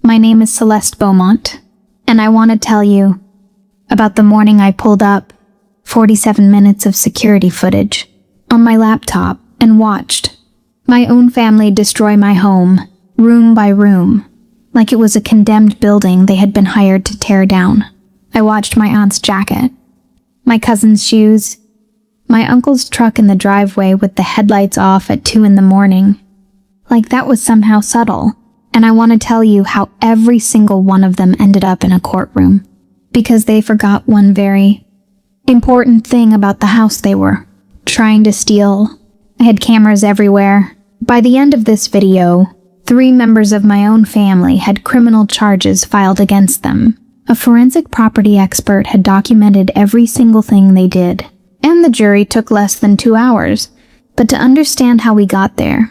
My name is Celeste Beaumont, and I want to tell you about the morning I pulled up 47 minutes of security footage on my laptop and watched my own family destroy my home, room by room, like it was a condemned building they had been hired to tear down. I watched my aunt's jacket, my cousin's shoes, my uncle's truck in the driveway with the headlights off at 2 a.m, like that was somehow subtle. And I want to tell you how every single one of them ended up in a courtroom, because they forgot one very important thing about the house they were trying to steal. I had cameras everywhere. By the end of this video, 3 members of my own family had criminal charges filed against them. A forensic property expert had documented every single thing they did, and the jury took less than 2 hours. But to understand how we got there,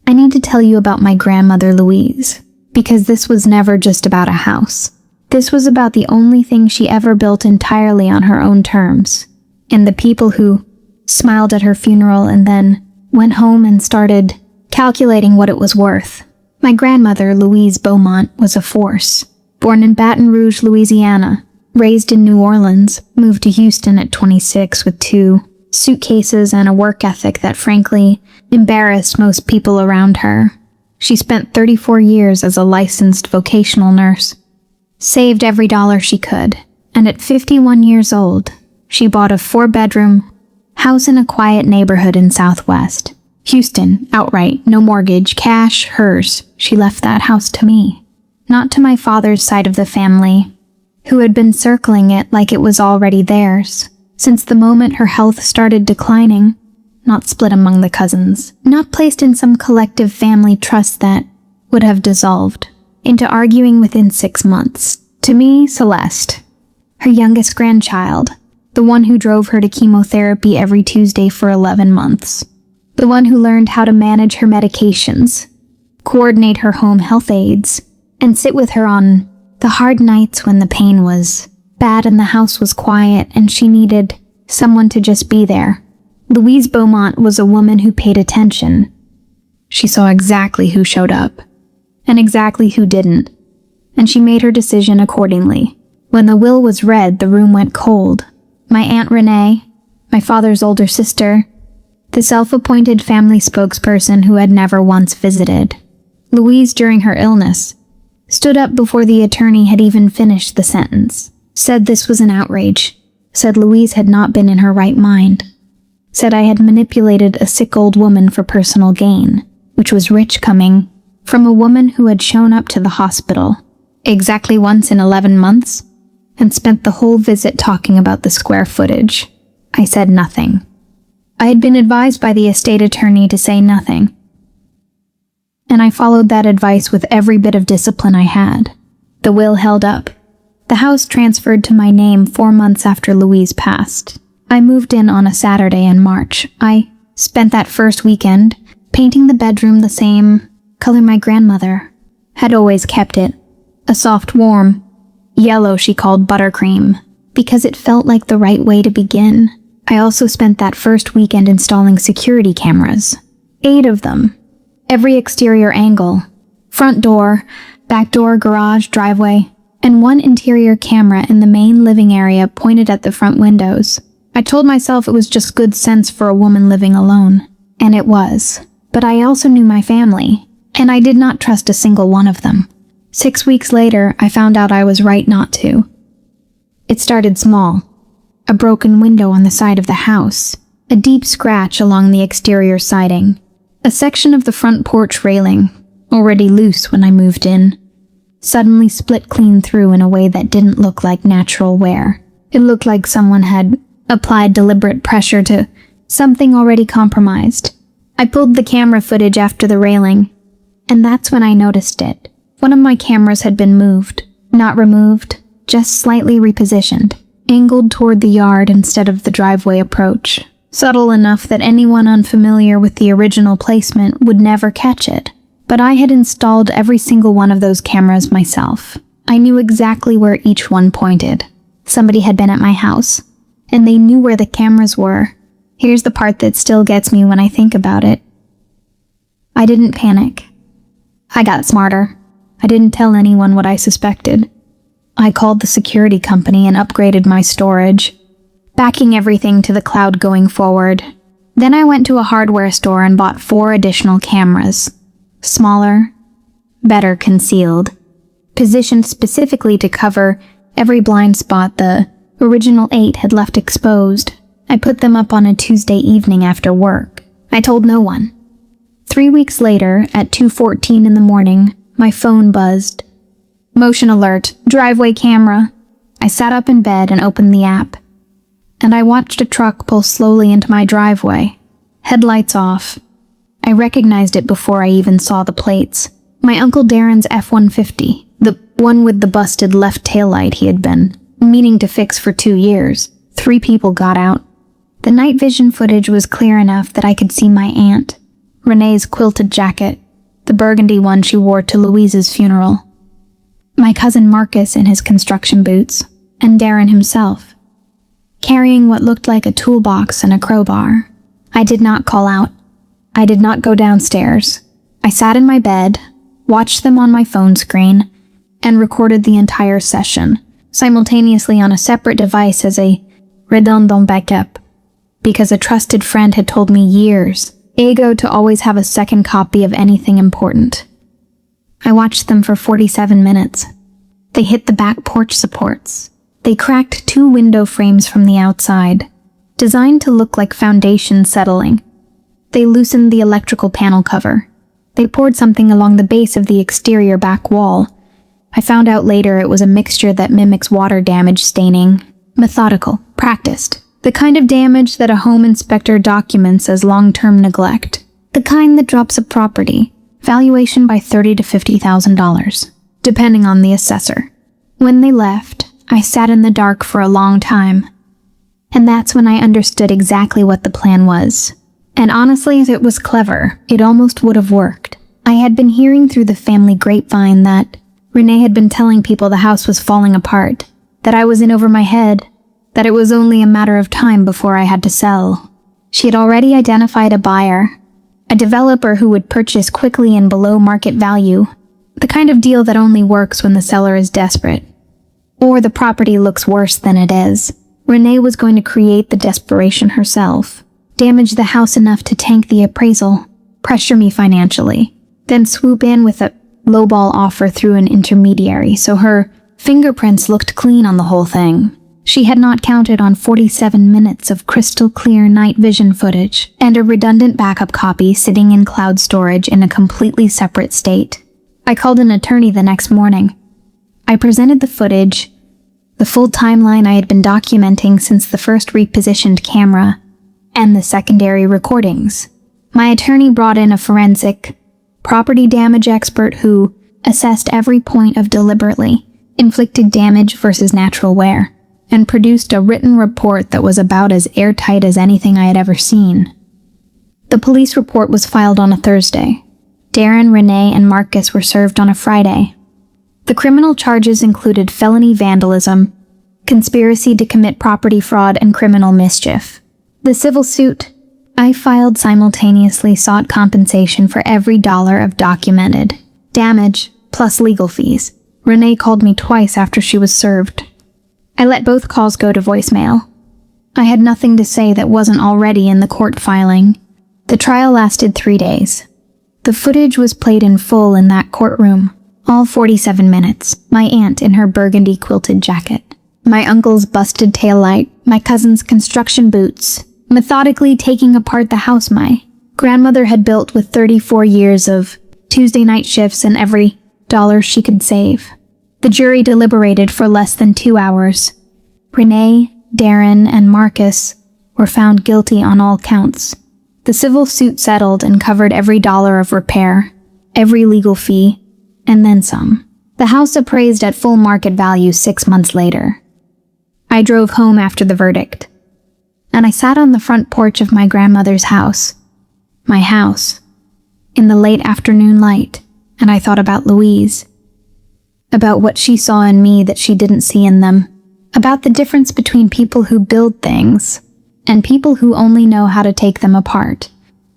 I need to tell you about my grandmother Louise, because this was never just about a house. This was about the only thing she ever built entirely on her own terms, and the people who smiled at her funeral and then went home and started calculating what it was worth. My grandmother, Louise Beaumont, was a force. Born in Baton Rouge, Louisiana, raised in New Orleans, moved to Houston at 26 with 2 suitcases and a work ethic that frankly embarrassed most people around her. She spent 34 years as a licensed vocational nurse, saved every dollar she could, and at 51 years old, she bought a 4-bedroom house in a quiet neighborhood in Southwest Houston, outright, no mortgage, cash, hers. She left that house to me, not to my father's side of the family, who had been circling it like it was already theirs, since the moment her health started declining. Not split among the cousins, not placed in some collective family trust that would have dissolved into arguing within 6 months. To me, Celeste, her youngest grandchild, the one who drove her to chemotherapy every Tuesday for 11 months, the one who learned how to manage her medications, coordinate her home health aides, and sit with her on the hard nights when the pain was bad and the house was quiet and she needed someone to just be there. Louise Beaumont was a woman who paid attention. She saw exactly who showed up, and exactly who didn't, and she made her decision accordingly. When the will was read, the room went cold. My Aunt Renee, my father's older sister, the self-appointed family spokesperson who had never once visited. Louise, during her illness, stood up before the attorney had even finished the sentence, said this was an outrage, said Louise had not been in her right mind, said I had manipulated a sick old woman for personal gain, which was rich coming from a woman who had shown up to the hospital exactly once in 11 months and spent the whole visit talking about the square footage. I said nothing. I had been advised by the estate attorney to say nothing, and I followed that advice with every bit of discipline I had. The will held up. The house transferred to my name 4 months after Louise passed. I moved in on a Saturday in March. I spent that first weekend painting the bedroom the same color my grandmother had always kept it, a soft, warm yellow she called buttercream, because it felt like the right way to begin. I also spent that first weekend installing security cameras, 8 of them, every exterior angle, front door, back door, garage, driveway, and 1 interior camera in the main living area pointed at the front windows. I told myself it was just good sense for a woman living alone, and it was. But I also knew my family, and I did not trust a single one of them. 6 weeks later, I found out I was right not to. It started small. A broken window on the side of the house, a deep scratch along the exterior siding, a section of the front porch railing, already loose when I moved in, suddenly split clean through in a way that didn't look like natural wear. It looked like someone had applied deliberate pressure to something already compromised. I pulled the camera footage after the railing, and that's when I noticed it. One of my cameras had been moved, not removed, just slightly repositioned, angled toward the yard instead of the driveway approach, subtle enough that anyone unfamiliar with the original placement would never catch it. But I had installed every single one of those cameras myself. I knew exactly where each one pointed. Somebody had been at my house, and they knew where the cameras were. Here's the part that still gets me when I think about it. I didn't panic. I got smarter. I didn't tell anyone what I suspected. I called the security company and upgraded my storage, backing everything to the cloud going forward. Then I went to a hardware store and bought 4 additional cameras. Smaller, better concealed, positioned specifically to cover every blind spot the original 8 had left exposed. I put them up on a Tuesday evening after work. I told no one. 3 weeks later, at 2:14 in the morning, my phone buzzed. Motion alert, driveway camera. I sat up in bed and opened the app, and I watched a truck pull slowly into my driveway, headlights off. I recognized it before I even saw the plates. My Uncle Darren's F-150, the one with the busted left taillight he had been meaning to fix for 2 years. 3 people got out. The night vision footage was clear enough that I could see my aunt, Renee's quilted jacket, the burgundy one she wore to Louise's funeral, my cousin Marcus in his construction boots, and Darren himself, carrying what looked like a toolbox and a crowbar. I did not call out. I did not go downstairs. I sat in my bed, watched them on my phone screen, and recorded the entire session, simultaneously on a separate device as a redundant backup, because a trusted friend had told me years ago to always have a second copy of anything important. I watched them for 47 minutes. They hit the back porch supports. They cracked 2 window frames from the outside, designed to look like foundation settling. They loosened the electrical panel cover. They poured something along the base of the exterior back wall. I found out later it was a mixture that mimics water damage staining. Methodical, practiced. The kind of damage that a home inspector documents as long-term neglect. The kind that drops a property, valuation by $30,000 to $50,000, depending on the assessor. When they left, I sat in the dark for a long time. And that's when I understood exactly what the plan was. And honestly, if it was clever, it almost would have worked. I had been hearing through the family grapevine that Renee had been telling people the house was falling apart, that I was in over my head, that it was only a matter of time before I had to sell. She had already identified a buyer, a developer who would purchase quickly and below market value, the kind of deal that only works when the seller is desperate, or the property looks worse than it is. Renee was going to create the desperation herself, damage the house enough to tank the appraisal, pressure me financially, then swoop in with a lowball offer through an intermediary so her fingerprints looked clean on the whole thing. She had not counted on 47 minutes of crystal clear night vision footage and a redundant backup copy sitting in cloud storage in a completely separate state. I called an attorney the next morning. I presented the footage, the full timeline I had been documenting since the first repositioned camera, and the secondary recordings. My attorney brought in a forensic, property damage expert who assessed every point of deliberately inflicted damage versus natural wear, and produced a written report that was about as airtight as anything I had ever seen. The police report was filed on a Thursday. Darren, Renee, and Marcus were served on a Friday. The criminal charges included felony vandalism, conspiracy to commit property fraud, and criminal mischief. The civil suit I filed simultaneously sought compensation for every dollar of documented damage, plus legal fees. Renee called me twice after she was served. I let both calls go to voicemail. I had nothing to say that wasn't already in the court filing. The trial lasted 3 days. The footage was played in full in that courtroom, all 47 minutes. My aunt in her burgundy quilted jacket, my uncle's busted taillight, my cousin's construction boots, methodically taking apart the house my grandmother had built with 34 years of Tuesday night shifts and every dollar she could save. The jury deliberated for less than 2 hours. Renee, Darren, and Marcus were found guilty on all counts. The civil suit settled and covered every dollar of repair, every legal fee, and then some. The house appraised at full market value 6 months later. I drove home after the verdict, and I sat on the front porch of my grandmother's house, my house, in the late afternoon light, and I thought about Louise, about what she saw in me that she didn't see in them, about the difference between people who build things and people who only know how to take them apart.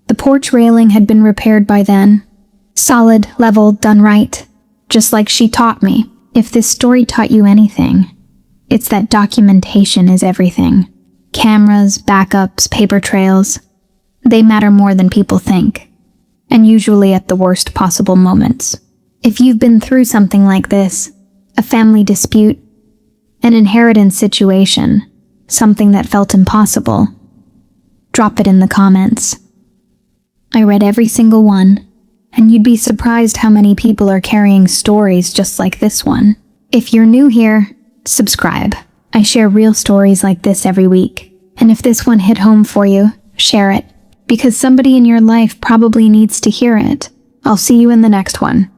The porch railing had been repaired by then, solid, level, done right, just like she taught me. If this story taught you anything, it's that documentation is everything. Cameras, backups, paper trails, they matter more than people think, and usually at the worst possible moments. If you've been through something like this, a family dispute, an inheritance situation, something that felt impossible, drop it in the comments. I read every single one, and you'd be surprised how many people are carrying stories just like this one. If you're new here, subscribe. I share real stories like this every week. And if this one hit home for you, share it, because somebody in your life probably needs to hear it. I'll see you in the next one.